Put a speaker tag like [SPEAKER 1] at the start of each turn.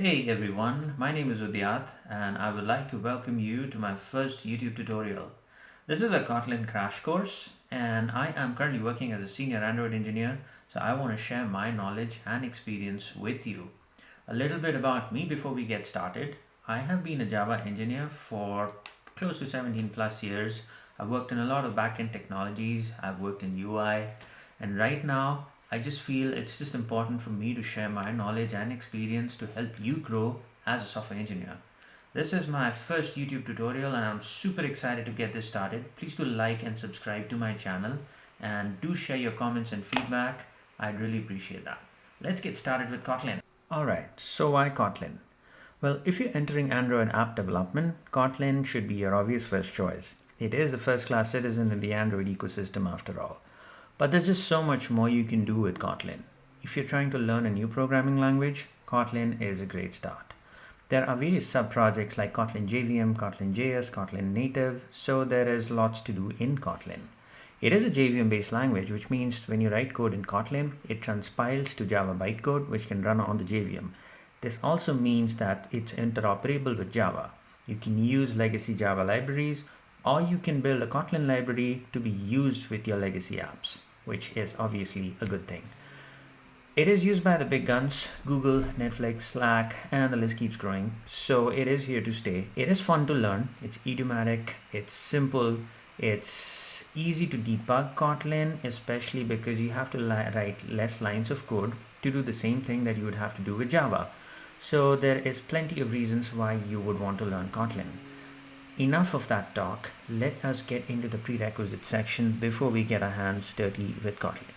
[SPEAKER 1] Hey everyone, my name is Udyat and I would like to welcome you to my first YouTube tutorial. This is a Kotlin crash course and I am currently working as a senior Android engineer, so I want to share my knowledge and experience with you. A little bit about me before we get started. I have been a Java engineer for close to 17 plus years. I've worked in a lot of backend technologies, I've worked in UI, and right now I just feel it's just important for me to share my knowledge and experience to help you grow as a software engineer. This is my first YouTube tutorial and I'm super excited to get this started. Please do like and subscribe to my channel and do share your comments and feedback. I'd really appreciate that. Let's get started with Kotlin. Alright, so why Kotlin? Well, if you're entering Android app development, Kotlin should be your obvious first choice. It is a first-class citizen in the Android ecosystem after all. But there's just so much more you can do with Kotlin. If you're trying to learn a new programming language, Kotlin is a great start. There are various sub-projects like Kotlin JVM, Kotlin JS, Kotlin Native, so there is lots to do in Kotlin. It is a JVM-based language, which means when you write code in Kotlin, it transpiles to Java bytecode, which can run on the JVM. This also means that it's interoperable with Java. You can use legacy Java libraries, or you can build a Kotlin library to be used with your legacy apps, which is obviously a good thing. It is used by the big guns, Google, Netflix, Slack, and the list keeps growing. So it is here to stay. It is fun to learn. It's idiomatic. It's simple. It's easy to debug Kotlin, especially because you have to write less lines of code to do the same thing that you would have to do with Java. So there is plenty of reasons why you would want to learn Kotlin. Enough of that talk. Let us get into the prerequisite section before we get our hands dirty with Kotlin.